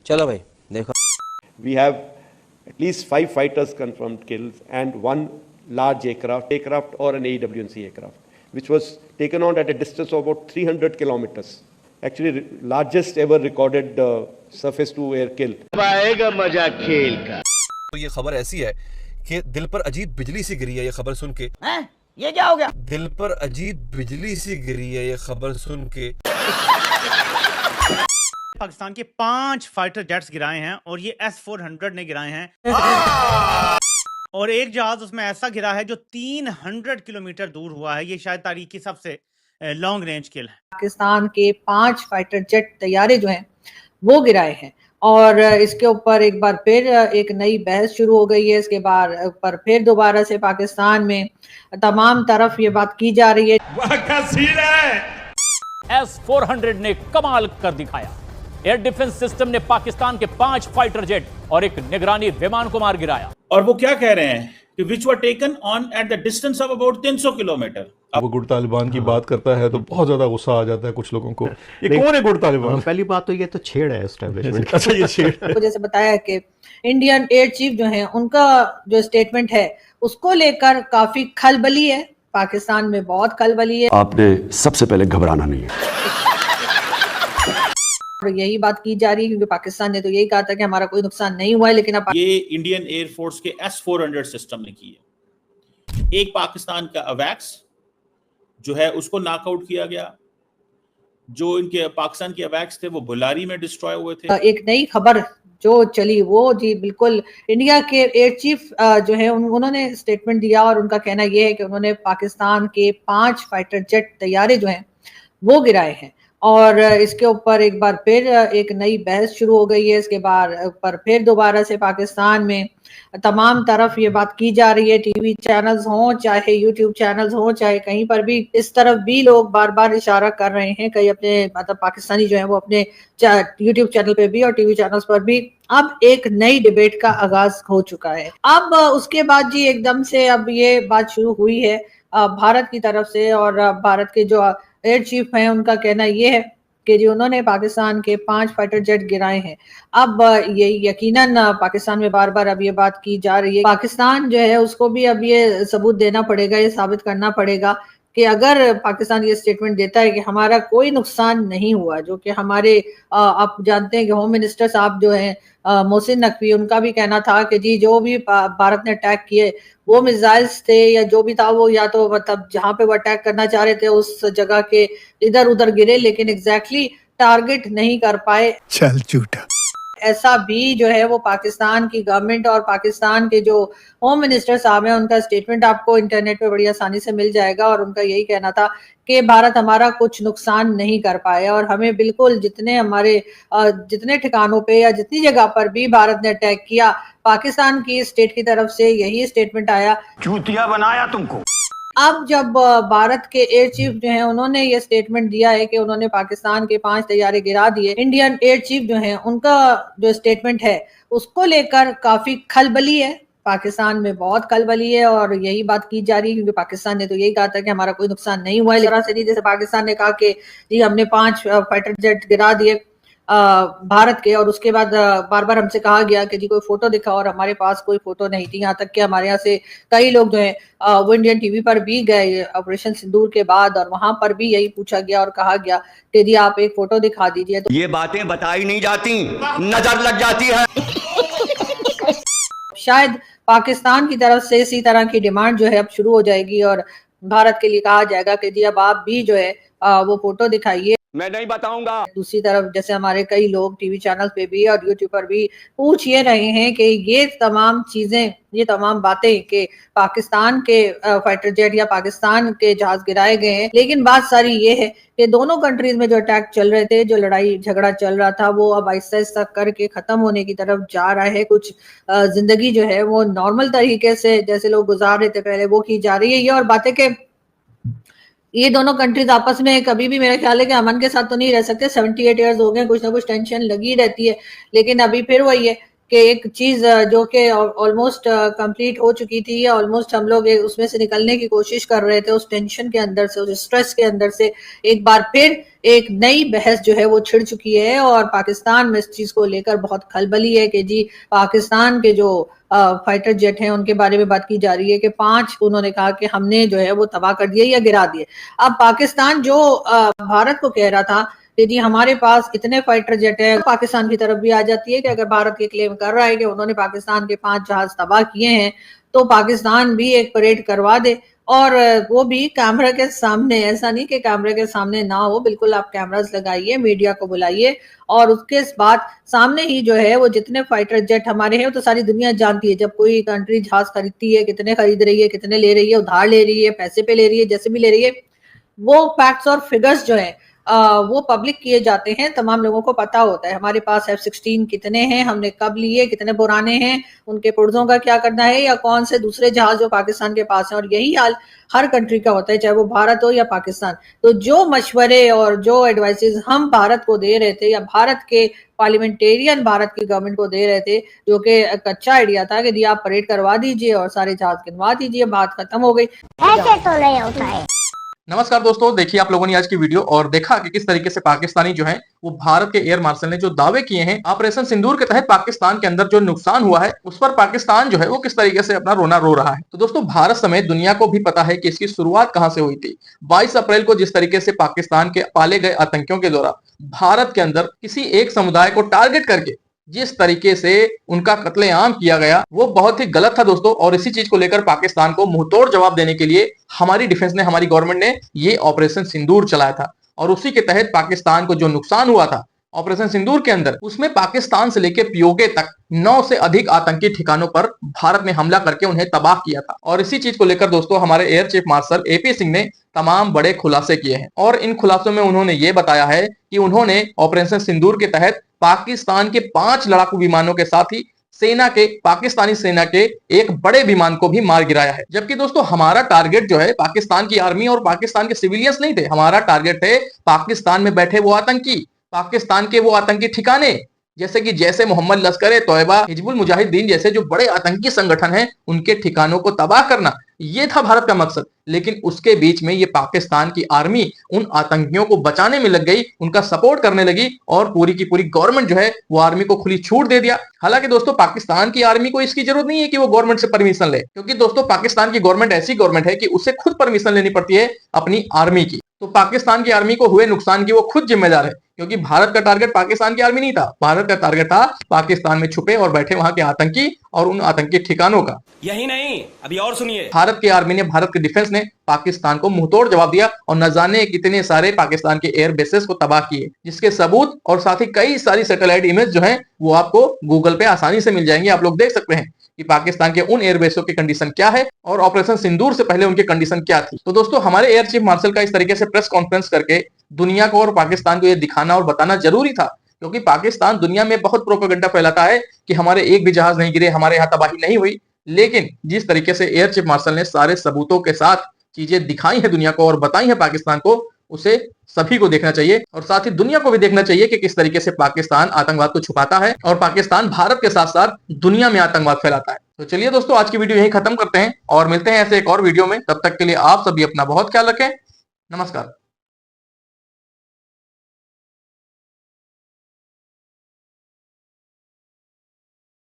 चलो भाई देखो। We have at least 5 fighters confirmed kills and 1 large aircraft or an AWNC aircraft, which was taken on at a distance of about 300 kilometers. Actually, largest ever recorded surface to air kill. आएगा मजा खेल का। तो ये खबर ऐसी है कि दिल पर अजीब बिजली सी गिरी है ये खबर सुन के। ये क्या हो गया? दिल पर अजीब बिजली सी गिरी है ये खबर सुन के। पाकिस्तान के 5 फाइटर जेट्स गिराए हैं और ये S-400 ने गिराए हैं और एक जहाज उसमें ऐसा गिरा है जो 300 किलोमीटर दूर हुआ है। ये शायद तारीख की सबसे लॉन्ग रेंज किल है। पाकिस्तान के 5 फाइटर जेट तैयारे जो हैं वो गिराए हैं और इसके ऊपर एक बार फिर एक नई बहस शुरू हो गई है। इसके बाद पर फिर दोबारा से पाकिस्तान में तमाम तरफ ये बात की जा रही है। S-400 ने कमाल कर दिखाया। एयर डिफेंस सिस्टम ने पाकिस्तान के 5 फाइटर जेट और एक निगरानी विमान को मार गिराया। और वो क्या कह रहे हैं कि which were taken on at the distance of about 300 kilometre. वो गुड़ तालिबान की बात करता है तो बहुत ज्यादा गुस्सा आ जाता है कुछ लोगों को। ये कौन है गुड़ तालिबान? पहली बात तो ये तो छेड़ है एस्टेब्लिशमेंट। अच्छा ये छेड़ है। तो जैसे बताया कि इंडियन एयर चीफ जो है उनका जो स्टेटमेंट है उसको लेकर काफी खलबली है। पाकिस्तान में बहुत खलबली है। आपने सबसे पहले घबराना नहीं है। यही बात की जा रही है क्योंकि पाकिस्तान ने तो यही कहा था कि हमारा कोई नुकसान नहीं हुआ है, लेकिन अब ये इंडियन एयरफोर्स के S-400 सिस्टम ने की है। एक पाकिस्तान का अवैक्स जो है उसको नॉकआउट किया गया। जो इनके पाकिस्तान के अवैक्स थे वो बुलारी में डिस्ट्रॉय हुए थे। एक नई खबर जो चली वो जी बिल्कुल इंडिया के एयर चीफ जो है उन्होंने स्टेटमेंट दिया और उनका कहना यह है कि उन्होंने पाकिस्तान के 5 फाइटर जेट तैयारे जो हैं वो गिराए हैं और इसके ऊपर एक बार फिर एक नई बहस शुरू हो गई है। इसके बाद पर फिर दोबारा से पाकिस्तान में तमाम तरफ ये बात की जा रही है। टीवी चैनल्स हों चाहे यूट्यूब चैनल्स हों चाहे कहीं पर भी इस तरफ भी लोग बार बार इशारा कर रहे हैं। कई अपने मतलब पाकिस्तानी जो है वो अपने यूट्यूब चैनल पे भी और टीवी चैनल्स पर भी अब एक नई डिबेट का आगाज हो चुका है। अब उसके बाद जी एकदम से अब ये बात शुरू हुई है भारत की तरफ से और भारत के जो एयर चीफ हैं उनका कहना यह है कि जी उन्होंने पाकिस्तान के 5 फाइटर जेट गिराए हैं। अब ये यकीनन पाकिस्तान में बार बार अब ये बात की जा रही है। पाकिस्तान जो है उसको भी अब ये सबूत देना पड़ेगा, ये साबित करना पड़ेगा कि अगर पाकिस्तान ये स्टेटमेंट देता है कि हमारा कोई नुकसान नहीं हुआ, जो कि हमारे आप जानते हैं कि होम मिनिस्टर साहब जो हैं मोहसिन नकवी, उनका भी कहना था कि जी जो भी भारत ने अटैक किए वो मिसाइल्स थे या जो भी था वो या तो मतलब जहां पे वो अटैक करना चाह रहे थे उस जगह के इधर उधर गिरे लेकिन एग्जैक्टली टारगेट नहीं कर पाए। चल झूठा। ऐसा भी जो है वो पाकिस्तान की गवर्नमेंट और पाकिस्तान के जो होम मिनिस्टर साहब हैं उनका स्टेटमेंट आपको इंटरनेट पे बड़ी आसानी से मिल जाएगा और उनका यही कहना था कि भारत हमारा कुछ नुकसान नहीं कर पाया और हमें बिल्कुल जितने ठिकानों पे या जितनी जगह पर भी भारत ने अटैक किया पाकिस्तान की स्टेट की तरफ से यही स्टेटमेंट आया। चूतिया बनाया तुमको। अब जब भारत के एयर चीफ जो है उन्होंने ये स्टेटमेंट दिया है कि उन्होंने पाकिस्तान के 5 तैयारे गिरा दिए, इंडियन एयर चीफ जो है उनका जो स्टेटमेंट है उसको लेकर काफी खलबली है। पाकिस्तान में बहुत खलबली है और यही बात की जा रही है क्योंकि पाकिस्तान ने तो यही कहा था कि हमारा कोई नुकसान नहीं हुआ है। जरा से नहीं जैसे पाकिस्तान ने कहा कि जी हमने 5 फाइटर जेट गिरा दिए भारत के और उसके बाद बार बार हमसे कहा गया कि जी कोई फोटो दिखाओ और हमारे पास कोई फोटो नहीं थी। यहाँ तक कि हमारे यहाँ से कई लोग जो हैं वो इंडियन टीवी पर भी गए ऑपरेशन सिंदूर के बाद और वहां पर भी यही पूछा गया और कहा गया कि जी आप एक फोटो दिखा दीजिए। तो ये बातें बताई नहीं जाती, नजर लग जाती है। शायद पाकिस्तान की तरफ से इसी तरह की डिमांड जो है अब शुरू हो जाएगी और भारत के लिए कहा जाएगा कि जी अब आप भी जो है वो फोटो दिखाइए। मैं नहीं बताऊंगा। दूसरी तरफ जैसे हमारे कई लोग टीवी चैनल पे भी और यूट्यूब पर भी पूछ ये रहे हैं कि ये तमाम चीजें ये तमाम बातें कि पाकिस्तान के फाइटर जेट या पाकिस्तान के जहाज गिराए गए हैं, लेकिन बात सारी ये है कि दोनों कंट्रीज में जो अटैक चल रहे थे, जो लड़ाई झगड़ा चल रहा था, वो अब आहिस्ता आहिस्ता करके खत्म होने की तरफ जा रहा है। कुछ जिंदगी जो है वो नॉर्मल तरीके से जैसे लोग गुजार रहे थे पहले वो की जा रही है। ये और बातें के ये दोनों कंट्रीज आपस में कभी भी मेरा ख्याल है कि अमन के साथ तो नहीं रह सकते। 78 ईयर्स हो गए, कुछ ना कुछ टेंशन लगी रहती है, लेकिन अभी फिर वही है कि एक चीज जो कि ऑलमोस्ट कंप्लीट हो चुकी थी, या ऑलमोस्ट हम लोग उसमें से निकलने की कोशिश कर रहे थे, उस टेंशन के अंदर से, उस स्ट्रेस के अंदर से एक बार फिर एक नई बहस जो है वो छिड़ चुकी है। और पाकिस्तान में इस चीज को लेकर बहुत खलबली है कि जी पाकिस्तान के जो फाइटर जेट हैं उनके बारे में बात की जा रही है कि 5 उन्होंने कहा कि हमने जो है वो तबाह कर दिए या गिरा दिए। अब पाकिस्तान जो भारत को कह रहा था कि जी हमारे पास इतने फाइटर जेट हैं, पाकिस्तान की तरफ भी आ जाती है कि अगर भारत ये क्लेम कर रहा है कि उन्होंने पाकिस्तान के 5 जहाज तबाह किए हैं, तो पाकिस्तान भी एक परेड करवा दे, और वो भी कैमरा के सामने। ऐसा नहीं कि कैमरे के सामने ना हो, बिल्कुल आप कैमरास लगाइए, मीडिया को बुलाइए, और उसके बाद सामने ही जो है वो जितने फाइटर जेट हमारे हैं वो तो सारी दुनिया जानती है। जब कोई कंट्री जहाज खरीदती है, कितने खरीद रही है, कितने ले रही है, उधार ले रही है, पैसे पे ले रही है, जैसे भी ले रही है, वो फैक्ट्स और फिगर्स जो है वो पब्लिक किए जाते हैं, तमाम लोगों को पता होता है। हमारे पास F-16 कितने हैं, हमने कब लिए, कितने पुराने हैं, उनके पुर्जों का क्या करना है, या कौन से दूसरे जहाज जो पाकिस्तान के पास हैं। और यही हाल हर कंट्री का होता है, चाहे वो भारत हो या पाकिस्तान। तो जो मशवरे और जो एडवाइसेस हम भारत को दे रहे थे, या भारत के पार्लियामेंटेरियन भारत की गवर्नमेंट को दे रहे थे, जो कि एक अच्छा आइडिया था कि जी आप परेड करवा दीजिए और सारे जहाज गिनवा दीजिए, बात खत्म हो गई। ऐसे तो नहीं होता है। नमस्कार दोस्तों, देखिए आप लोगों ने आज की वीडियो और देखा कि किस तरीके से पाकिस्तानी जो है वो भारत के एयर मार्शल ने जो दावे किए हैं ऑपरेशन सिंदूर के तहत पाकिस्तान के अंदर जो नुकसान हुआ है उस पर पाकिस्तान जो है वो किस तरीके से अपना रोना रो रहा है। तो दोस्तों भारत समेत दुनिया को भी पता है कि इसकी शुरुआत कहां से हुई थी। 22 अप्रैल को जिस तरीके से पाकिस्तान के पाले गए आतंकियों के द्वारा भारत के अंदर किसी एक समुदाय को टारगेट करके जिस तरीके से उनका कत्लेआम किया गया वो बहुत ही गलत था दोस्तों। और इसी चीज को लेकर पाकिस्तान को मुंहतोड़ जवाब देने के लिए हमारी डिफेंस ने, हमारी गवर्नमेंट ने ये ऑपरेशन सिंदूर चलाया था। और उसी के तहत पाकिस्तान को जो नुकसान हुआ था ऑपरेशन सिंदूर के अंदर, उसमें पाकिस्तान से लेकर पीओके तक 9 से अधिक आतंकी ठिकानों पर भारत ने हमला करके उन्हें तबाह किया था। और इसी चीज को लेकर दोस्तों हमारे air chief marshal AP Singh ने तमाम बड़े खुलासे किए हैं। और इन खुलासों में उन्होंने ये बताया है कि उन्होंने ऑपरेशन सिंदूर के तहत पाकिस्तान के 5 लड़ाकू विमानों के साथ ही पाकिस्तानी सेना के एक बड़े विमान को भी मार गिराया है। जबकि दोस्तों हमारा टारगेट जो है पाकिस्तान की आर्मी और पाकिस्तान के सिविलियंस नहीं थे, हमारा टारगेट थे पाकिस्तान में बैठे वो आतंकी, पाकिस्तान के वो आतंकी ठिकाने, जैसे कि जैसे मोहम्मद लश्कर-ए-तौयबा, हिजबुल मुजाहिदीन जैसे जो बड़े आतंकी संगठन हैं उनके ठिकानों को तबाह करना, ये था भारत का मकसद। लेकिन उसके बीच में ये पाकिस्तान की आर्मी उन आतंकियों को बचाने में लग गई, उनका सपोर्ट करने लगी और पूरी की पूरी गवर्नमेंट जो है वो आर्मी को खुली छूट दे दिया। हालांकि दोस्तों पाकिस्तान की आर्मी को इसकी जरूरत नहीं है कि वो गवर्नमेंट से परमिशन ले, क्योंकि दोस्तों पाकिस्तान की गवर्नमेंट ऐसी गवर्नमेंट है कि उसे खुद परमिशन लेनी पड़ती है अपनी आर्मी की। तो पाकिस्तान की आर्मी को हुए नुकसान की वो खुद जिम्मेदार है, क्योंकि भारत का टारगेट पाकिस्तान की आर्मी नहीं था, भारत का टारगेट था पाकिस्तान में छुपे और बैठे वहां के आतंकी और उन आतंकी ठिकानों का। यही नहीं, अभी और सुनिए। भारत की आर्मी ने, भारत के डिफेंस ने पाकिस्तान को मुंहतोड़ जवाब दिया और न जाने कितने सारे पाकिस्तान के एयर बेसेस को तबाह किए, जिसके सबूत और साथ ही कई सारी सैटेलाइट इमेज जो है वो आपको गूगल पे आसानी से मिल जाएंगे। आप लोग देख सकते हैं कि पाकिस्तान के उन एयरबेसों की कंडीशन क्या है और ऑपरेशन सिंदूर से पहले उनकी कंडीशन क्या थी। तो दोस्तों हमारे एयर चीफ मार्शल का इस तरीके से प्रेस कॉन्फ्रेंस करके दुनिया को और पाकिस्तान को यह दिखाना और बताना जरूरी था, क्योंकि पाकिस्तान दुनिया में बहुत प्रोपेगेंडा फैलाता है कि हमारे एक भी जहाज नहीं गिरे, हमारे यहाँ तबाही नहीं हुई। लेकिन जिस तरीके से एयर चीफ मार्शल ने सारे सबूतों के साथ चीजें दिखाई है दुनिया को और बताई है पाकिस्तान को, उसे सभी को देखना चाहिए और साथ ही दुनिया को भी देखना चाहिए कि किस तरीके से पाकिस्तान आतंकवाद को छुपाता है और पाकिस्तान भारत के साथ साथ दुनिया में आतंकवाद फैलाता है। तो चलिए दोस्तों आज की वीडियो यहीं खत्म करते हैं और मिलते हैं ऐसे एक और वीडियो में। तब तक के लिए आप सभी अपना बहुत ख्याल रखें। नमस्कार।